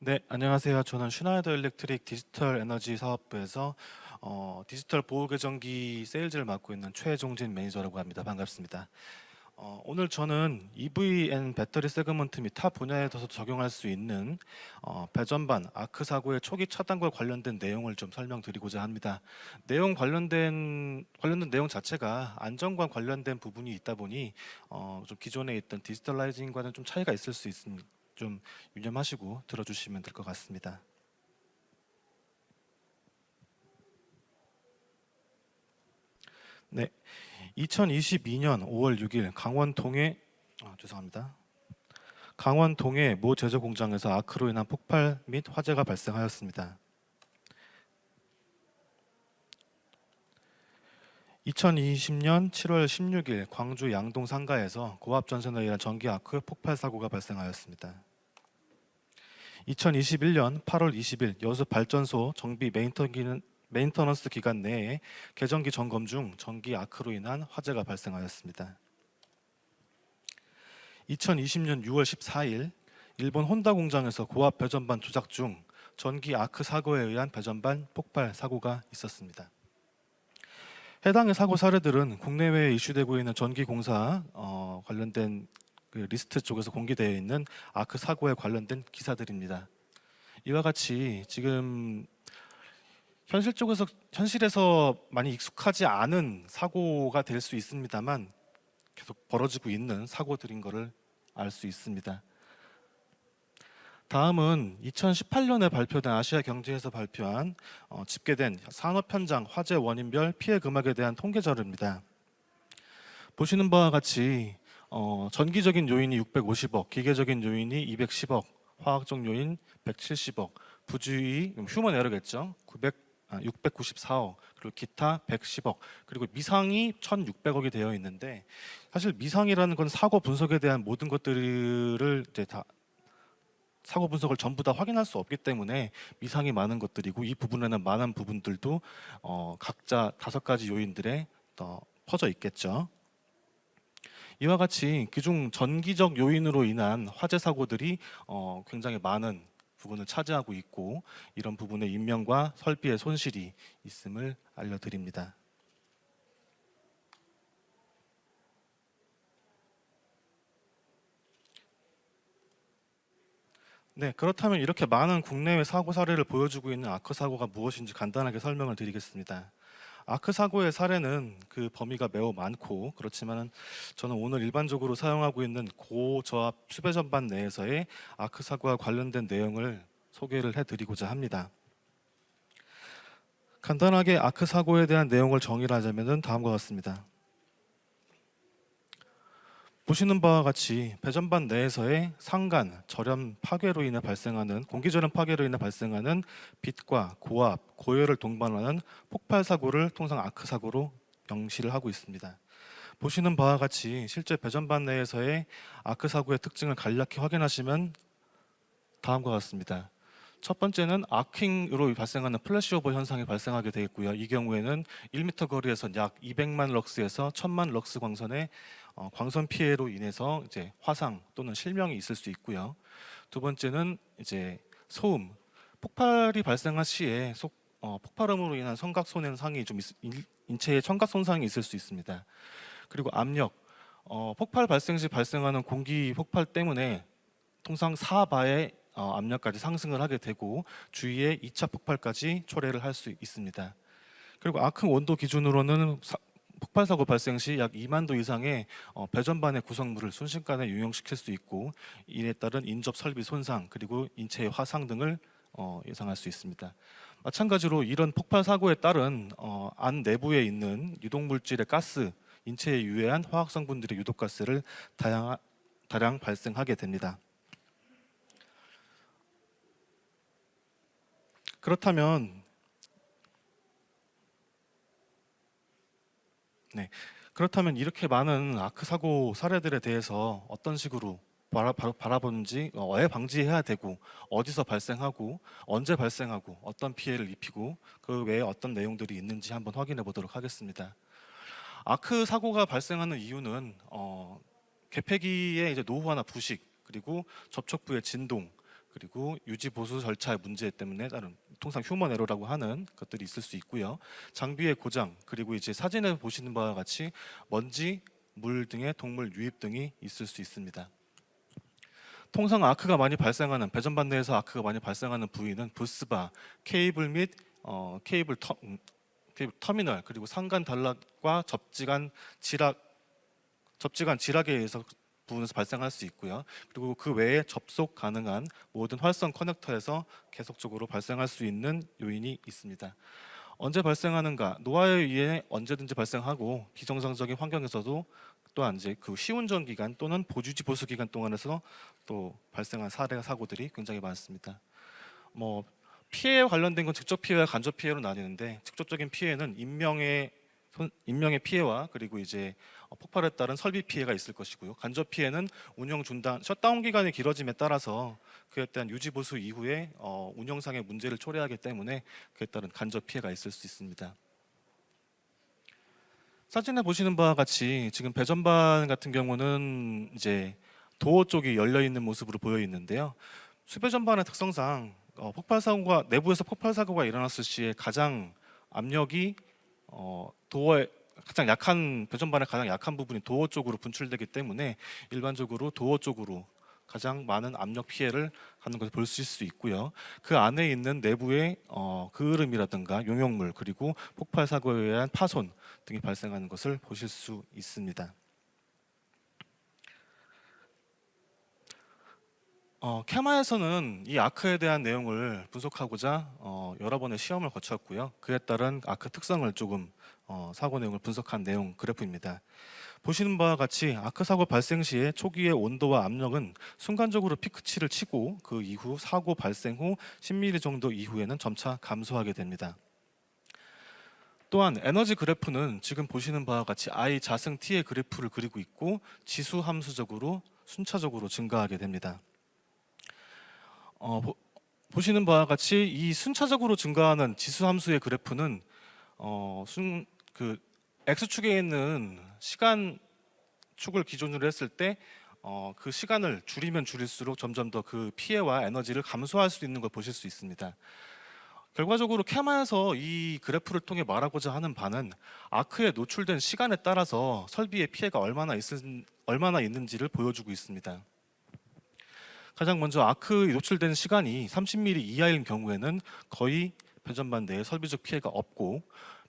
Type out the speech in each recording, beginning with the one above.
네, 안녕하세요. 저는 슈나이더 일렉트릭 디지털 에너지 사업부에서 디지털 보호 계정기 세일즈를 맡고 있는 최종진 매니저라고 합니다. 반갑습니다. 오늘 저는 EV 앤 배터리 세그먼트 및 타 분야에서 적용할 수 있는 배전반 아크 사고의 초기 차단과 관련된 내용을 좀 설명드리고자 합니다. 관련된 내용 자체가 안전과 관련된 부분이 있다 보니 좀 기존에 있던 디지털라이징과는 좀 차이가 있을 수 있습니다. 좀 유념하시고 들어주시면 될 것 같습니다. 네, 2022년 5월 6일 강원 동해 모 제조 공장에서 아크로 인한 폭발 및 화재가 발생하였습니다. 2020년 7월 16일 광주 양동 상가에서 고압 전선에 의한 전기 아크 폭발 사고가 발생하였습니다. 2021년 8월 20일 여수 발전소 정비 메인터넌스 기간 내에 개전기 점검 중 전기 아크로 인한 화재가 발생하였습니다. 2020년 6월 14일 일본 혼다 공장에서 고압 배전반 조작 중 전기 아크 사고에 의한 배전반 폭발 사고가 있었습니다. 해당의 사고 사례들은 국내외에 이슈되고 있는 전기공사 관련된 그 리스트 쪽에서 공개되어 있는 아크 사고에 관련된 기사들입니다. 이와 같이 지금 현실에서 많이 익숙하지 않은 사고가 될 수 있습니다만 계속 벌어지고 있는 사고들인 것을 알 수 있습니다. 다음은 2018년에 발표된 아시아 경제에서 발표한 집계된 산업 현장 화재 원인별 피해 금액에 대한 통계 자료입니다. 보시는 바와 같이 전기적인 요인이 650억, 기계적인 요인이 210억, 화학적 요인 170억, 부주의 휴먼 에러겠죠. 694억, 그리고 기타 110억, 그리고 미상이 1,600억이 되어 있는데, 사실 미상이라는 건 사고 분석에 대한 모든 것들을 이제 다 사고 분석을 전부 다 확인할 수 없기 때문에 미상이 많은 것들이고, 이 부분에는 많은 부분들도 각자 5가지 요인들에 퍼져 있겠죠. 이와 같이 그중 전기적 요인으로 인한 화재 사고들이 굉장히 많은 부분을 차지하고 있고, 이런 부분에 인명과 설비의 손실이 있음을 알려드립니다. 네, 그렇다면 이렇게 많은 국내외 사고 사례를 보여주고 있는 아크 사고가 무엇인지 간단하게 설명을 드리겠습니다. 아크 사고의 사례는 그 범위가 매우 많고, 그렇지만 저는 오늘 일반적으로 사용하고 있는 고저압 수배 전반 내에서의 아크 사고와 관련된 내용을 소개를 해드리고자 합니다. 간단하게 아크 사고에 대한 내용을 정의를 하자면 다음과 같습니다. 보시는 바와 같이 배전반 내에서의 상간, 절연 파괴로 인해 발생하는 공기절연 파괴로 인해 발생하는 빛과 고압, 고열을 동반하는 폭발 사고를 통상 아크 사고로 명시를 하고 있습니다. 보시는 바와 같이 실제 배전반 내에서의 아크 사고의 특징을 간략히 확인하시면 다음과 같습니다. 첫 번째는 아킹으로 발생하는 플래시오버 현상이 발생하게 되겠고요. 이 경우에는 1m 거리에서 약 200만 럭스에서 1000만 럭스 광선의 광선 피해로 인해서 이제 화상 또는 실명이 있을 수 있고요. 두 번째는 이제 소음, 폭발이 발생한 시에 폭발음으로 인한 청각 손상이 인체에 청각 손상이 있을 수 있습니다. 그리고 압력, 폭발 발생 시 발생하는 공기 폭발 때문에 통상 4바의 압력까지 상승을 하게 되고 주위에 2차 폭발까지 초래를 할 수 있습니다. 그리고 아크 온도 기준으로는 폭발 사고 발생 시 약 2만 도 이상의 배전반의 구성물을 순식간에 유용시킬 수 있고, 이에 따른 인접 설비 손상 그리고 인체의 화상 등을 예상할 수 있습니다. 마찬가지로 이런 폭발 사고에 따른 안 내부에 있는 유독 물질의 가스, 인체에 유해한 화학 성분들의 유독 가스를 다량 발생하게 됩니다. 그렇다면 이렇게 많은 아크 사고 사례들에 대해서 어떤 식으로 바라보는지, 왜 방지해야 되고, 어디서 발생하고, 언제 발생하고, 어떤 피해를 입히고, 그 외에 어떤 내용들이 있는지 한번 확인해 보도록 하겠습니다. 아크 사고가 발생하는 이유는 개폐기의 이제 노후화나 부식, 그리고 접촉부의 진동, 그리고 유지 보수 절차의 문제 때문에 다른 통상 휴먼 에러라고 하는 것들이 있을 수 있고요. 장비의 고장, 그리고 이제 사진에 보시는 바와 같이 먼지, 물 등의 동물 유입 등이 있을 수 있습니다. 통상 아크가 많이 발생하는, 배전반 내에서 아크가 많이 발생하는 부위는 부스바, 케이블 및 케이블 터미널, 그리고 상간 단락과 접지간 지락에 의해서 부분에서 발생할 수 있고요. 그리고 그 외에 접속 가능한 모든 활성 커넥터에서 계속적으로 발생할 수 있는 요인이 있습니다. 언제 발생하는가? 노화에 의해 언제든지 발생하고 비정상적인 환경에서도 또한 이제 그 시운전 기간 또는 보유지 보수 기간 동안에서 또 발생한 사고들이 굉장히 많습니다. 뭐 피해에 관련된 건 직접 피해와 간접 피해로 나뉘는데, 직접적인 피해는 인명의 피해와 그리고 이제 폭발에 따른 설비 피해가 있을 것이고요. 간접 피해는 운영 중단, 셧다운 기간이 길어짐에 따라서 그에 대한 유지 보수 이후에 운영상의 문제를 초래하기 때문에 그에 따른 간접 피해가 있을 수 있습니다. 사진에 보시는 바와 같이 지금 배전반 같은 경우는 이제 도어 쪽이 열려 있는 모습으로 보여 있는데요. 수배전반의 특성상 내부에서 폭발 사고가 일어났을 시에 가장 압력이 도어에 가장 약한, 배전반의 가장 약한 부분이 도어 쪽으로 분출되기 때문에 일반적으로 도어 쪽으로 가장 많은 압력 피해를 하는 것을 볼 수 있고요. 그 안에 있는 내부의 그을음이라든가 용역물, 그리고 폭발 사고에 의한 파손 등이 발생하는 것을 보실 수 있습니다. 캐마에서는 이 아크에 대한 내용을 분석하고자 여러 번의 시험을 거쳤고요. 그에 따른 아크 특성을 조금 사고 내용을 분석한 내용 그래프입니다. 보시는 바와 같이 아크 사고 발생 시에 초기의 온도와 압력은 순간적으로 피크치를 치고 그 이후 사고 발생 후 10mm 정도 이후에는 점차 감소하게 됩니다. 또한 에너지 그래프는 지금 보시는 바와 같이 I 자승 T의 그래프를 그리고 있고 지수 함수적으로 순차적으로 증가하게 됩니다. 보시는 바와 같이 이 순차적으로 증가하는 지수 함수의 그래프는 X축에 있는 시간 축을 기준으로 했을 때 그 시간을 줄이면 줄일수록 점점 더 그 피해와 에너지를 감소할 수 있는 걸 보실 수 있습니다. 결과적으로 캐마에서 이 그래프를 통해 말하고자 하는 바는 아크에 노출된 시간에 따라서 설비의 피해가 얼마나 있는지를 보여주고 있습니다. 가장 먼저 아크에 노출된 시간이 30mm 이하인 경우에는 거의 배전반 내에 설비적 피해가 없고,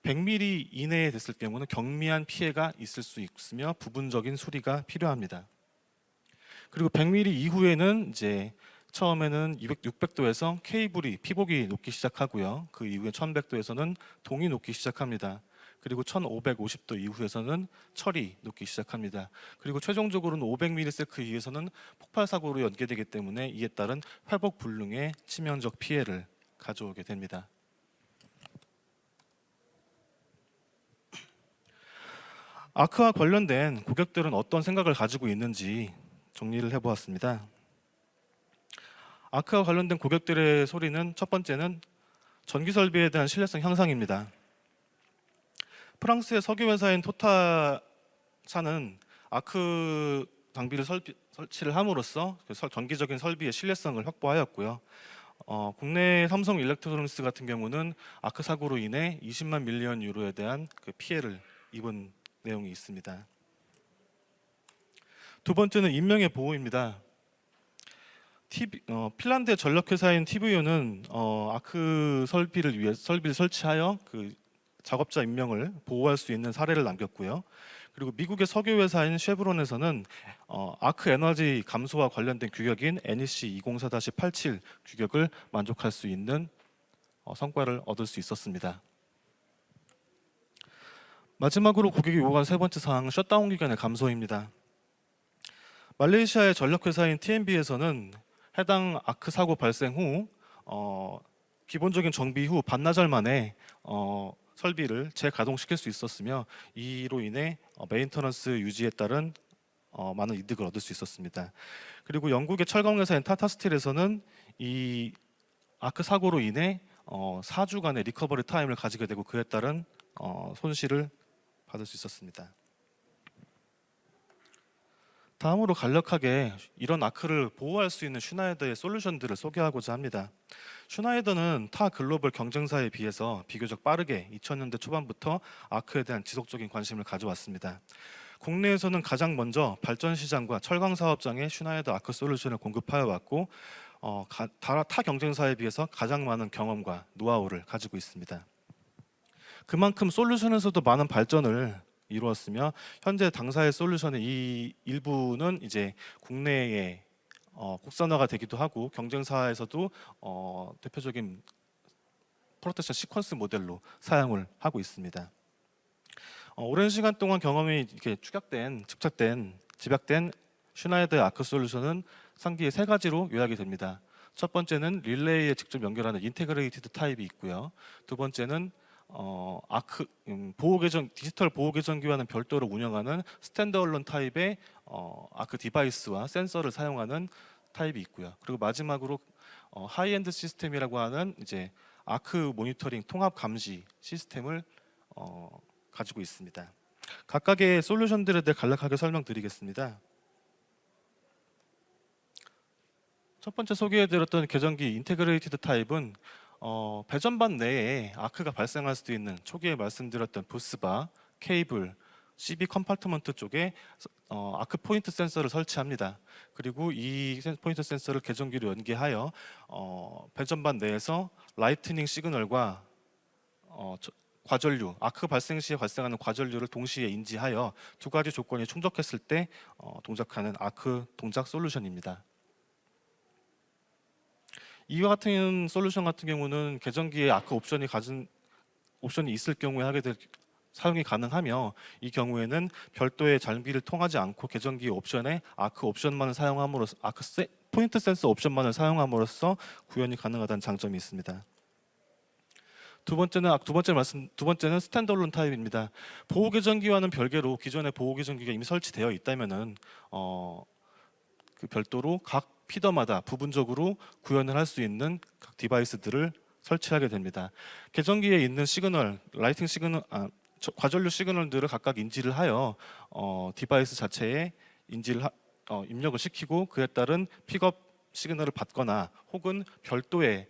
100mm 이내에 됐을 경우는 경미한 피해가 있을 수 있으며 부분적인 수리가 필요합니다. 그리고 100mm 이후에는 이제 처음에는 600도에서 케이블이 피복이 녹기 시작하고요. 그 이후에 1100도에서는 동이 녹기 시작합니다. 그리고 1550도 이후에서는 철이 녹기 시작합니다. 그리고 최종적으로는 500ms 이후에서는 폭발 사고로 연계되기 때문에 이에 따른 회복 불능의 치명적 피해를 가져오게 됩니다. 아크와 관련된 고객들은 어떤 생각을 가지고 있는지 정리를 해보았습니다. 아크와 관련된 고객들의 소리는, 첫 번째는 전기 설비에 대한 신뢰성 향상입니다. 프랑스의 석유 회사인 토탈사는 아크 장비를 설치를 함으로써 전기적인 설비의 신뢰성을 확보하였고요. 국내 삼성 일렉트로닉스 같은 경우는 아크 사고로 인해 20만 밀리언 유로에 대한 그 피해를 입은 내용이 있습니다. 두 번째는 인명의 보호입니다. 핀란드의 전력회사인 TVO는 아크 설비를 설치하여 그 작업자 인명을 보호할 수 있는 사례를 남겼고요. 그리고 미국의 석유 회사인 쉐브론에서는 아크 에너지 감소와 관련된 규격인 NEC 204-87 규격을 만족할 수 있는 성과를 얻을 수 있었습니다. 마지막으로 고객이 요구한 세 번째 사항은 셧다운 기간의 감소입니다. 말레이시아의 전력회사인 TMB에서는 해당 아크 사고 발생 후 기본적인 정비 후 반나절 만에 설비를 재가동시킬 수 있었으며, 이로 인해 메인터넌스 유지에 따른 많은 이득을 얻을 수 있었습니다. 그리고 영국의 철강회사인 타타스틸에서는 이 아크 사고로 인해 4주간의 리커버리 타임을 가지게 되고 그에 따른 손실을 받을 수 있었습니다. 다음으로 간략하게 이런 아크를 보호할 수 있는 슈나이더의 솔루션들을 소개하고자 합니다. 슈나이더는 타 글로벌 경쟁사에 비해서 비교적 빠르게 2000년대 초반부터 아크에 대한 지속적인 관심을 가져왔습니다. 국내에서는 가장 먼저 발전 시장과 철강 사업장에 슈나이더 아크 솔루션을 공급하여 왔고 타 경쟁사에 비해서 가장 많은 경험과 노하우를 가지고 있습니다. 그만큼 솔루션에서도 많은 발전을 이루었으며 현재 당사의 솔루션의 이 일부는 이제 국내에 국산화가 되기도 하고 경쟁사에서도 대표적인 프로텍션 시퀀스 모델로 사용을 하고 있습니다. 오랜 시간 동안 경험이 이렇게 집약된 슈나이더의 아크 솔루션은 상기에 세 가지로 요약이 됩니다. 첫 번째는 릴레이에 직접 연결하는 인테그레이티드 타입이 있고요. 두 번째는 디지털 보호 계정기와는 별도로 운영하는 스탠드얼론 타입의 아크 디바이스와 센서를 사용하는 타입이 있고요. 그리고 마지막으로 하이엔드 시스템이라고 하는 이제 아크 모니터링 통합 감시 시스템을 가지고 있습니다. 각각의 솔루션들에 대해 간략하게 설명드리겠습니다. 첫 번째 소개해드렸던 계정기 인테그레이티드 타입은 배전반 내에 아크가 발생할 수도 있는 초기에 말씀드렸던 부스바, 케이블, CB 컴파트먼트 쪽에 아크 포인트 센서를 설치합니다. 그리고 이 포인트 센서를 계정기로 연계하여 배전반 내에서 라이트닝 시그널과 과전류, 아크 발생 시에 발생하는 과전류를 동시에 인지하여 두 가지 조건이 충족했을 때 동작하는 아크 동작 솔루션입니다. 이와 같은 솔루션 같은 경우는 계정기에 아크 옵션이 있을 경우에 사용이 가능하며, 이 경우에는 별도의 장비를 통하지 않고 계정기 옵션에 아크 옵션만을 사용함으로써 포인트 센서 옵션만을 사용함으로써 구현이 가능하다는 장점이 있습니다. 두 번째는 스탠드얼론 타입입니다. 보호 계정기와는 별개로 기존의 보호 계정기가 이미 설치되어 있다면은 그 별도로 각 피더마다 부분적으로 구현을 할 수 있는 각 디바이스들을 설치하게 됩니다. 계정기에 있는 시그널, 라이팅 시그널, 과전류 시그널들을 각각 인지를 하여 디바이스 자체에 입력을 시키고 그에 따른 픽업 시그널을 받거나 혹은 별도의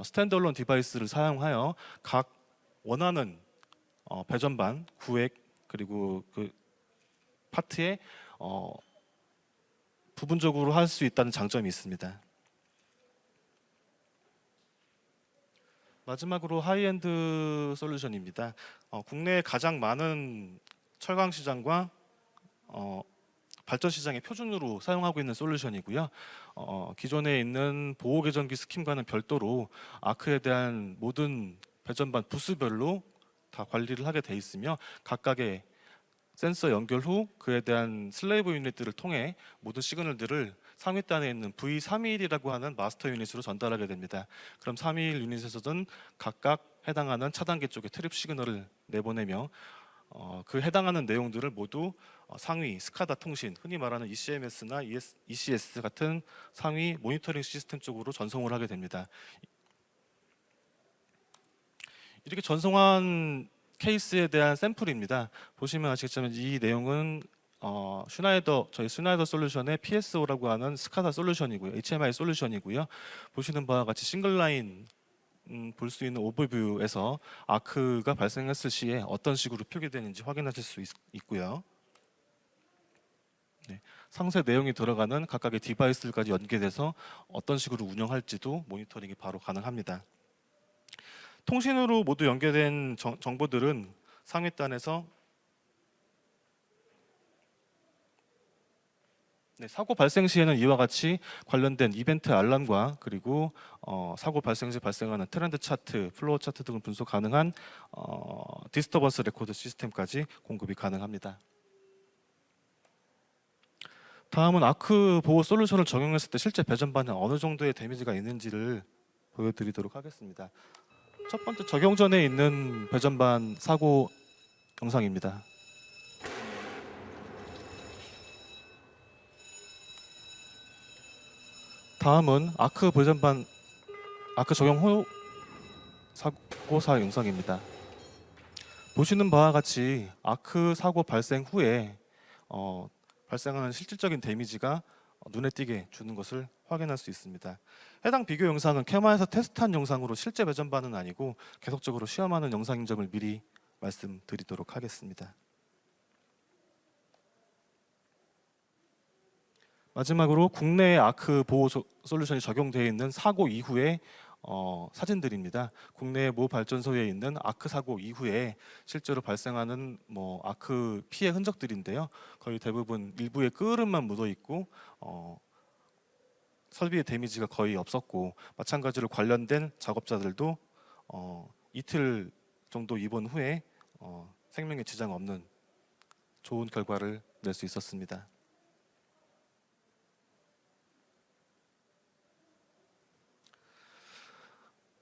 스탠드얼론 디바이스를 사용하여 각 원하는 배전반, 구획 그리고 그 파트에 부분적으로 할 수 있다는 장점이 있습니다. 마지막으로 하이엔드 솔루션입니다. 국내에 가장 많은 철강 시장과 발전 시장의 표준으로 사용하고 있는 솔루션이고요. 기존에 있는 보호 계정기 스킴과는 별도로 아크에 대한 모든 배전반 부스별로 다 관리를 하게 돼 있으며 각각의 센서 연결 후 그에 대한 슬레이브 유닛들을 통해 모든 시그널들을 상위단에 있는 V31이라고 하는 마스터 유닛으로 전달하게 됩니다. 그럼 321 유닛에서는 각각 해당하는 차단계 쪽에 트립 시그널을 내보내며 그 해당하는 내용들을 모두 상위 스카다 통신, 흔히 말하는 ECMS나 ECS 같은 상위 모니터링 시스템 쪽으로 전송을 하게 됩니다. 이렇게 전송한 케이스에 대한 샘플입니다. 보시면 아시겠지만 이 내용은 저희 슈나이더 솔루션의 PSO라고 하는 스카다 솔루션이고요, HMI 솔루션이고요. 보시는 바와 같이 싱글 라인 볼 수 있는 오버뷰에서 아크가 발생했을 시에 어떤 식으로 표기되는지 확인하실 수 있고요. 네, 상세 내용이 들어가는 각각의 디바이스들까지 연계돼서 어떤 식으로 운영할지도 모니터링이 바로 가능합니다. 통신으로 모두 연계된 정보들은 상위단에서 사고 발생 시에는 이와 같이 관련된 이벤트 알람과 그리고 사고 발생 시 발생하는 트렌드 차트, 플로우 차트 등을 분석 가능한 디스터번스 레코드 시스템까지 공급이 가능합니다. 다음은 아크 보호 솔루션을 적용했을 때 실제 배전반에 어느 정도의 데미지가 있는지를 보여드리도록 하겠습니다. 첫 번째, 적용 전에 있는 배전반 사고 영상입니다. 다음은 아크 적용 후 사고사 영상입니다. 보시는 바와 같이 아크 사고 발생 후에 발생하는 실질적인 데미지가 눈에 띄게 주는 것을 확인할 수 있습니다. 해당 비교 영상은 캐마에서 테스트한 영상으로 실제 배전반은 아니고 계속적으로 시험하는 영상인 점을 미리 말씀드리도록 하겠습니다. 마지막으로 국내에 아크 보호 솔루션이 적용되어 있는 사고 이후의 사진들입니다. 국내 모 발전소에 있는 아크 사고 이후에 실제로 발생하는 아크 피해 흔적들인데요. 거의 대부분 일부에 끄름만 묻어 있고 설비의 데미지가 거의 없었고, 마찬가지로 관련된 작업자들도 이틀 정도 입원 후에 생명에 지장 없는 좋은 결과를 낼 수 있었습니다.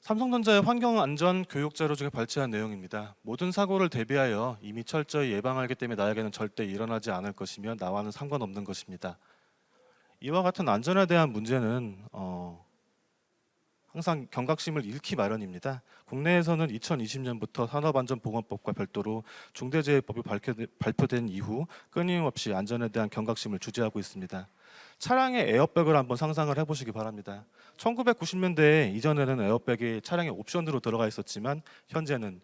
삼성전자의 환경안전교육자료 중에 발췌한 내용입니다. 모든 사고를 대비하여 이미 철저히 예방하기 때문에 나에게는 절대 일어나지 않을 것이며 나와는 상관없는 것입니다. 이와 같은 안전에 대한 문제는 항상 경각심을 잃기 마련입니다. 국내에서는 2020년부터 산업안전보건법과 별도로 중대재해법이 발표된 이후 끊임없이 안전에 대한 경각심을 주재하고 있습니다. 차량의 에어백을 한번 상상을 해보시기 바랍니다. 1990년대 이전에는 에어백이 차량의 옵션으로 들어가 있었지만 현재는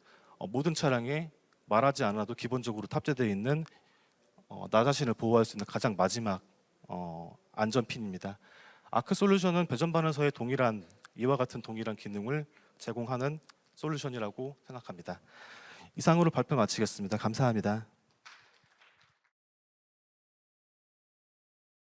모든 차량에 말하지 않아도 기본적으로 탑재되어 있는 나 자신을 보호할 수 있는 가장 마지막 안전핀입니다. 아크 솔루션은 배전반에서의 이와 같은 동일한 기능을 제공하는 솔루션이라고 생각합니다. 이상으로 발표 마치겠습니다. 감사합니다.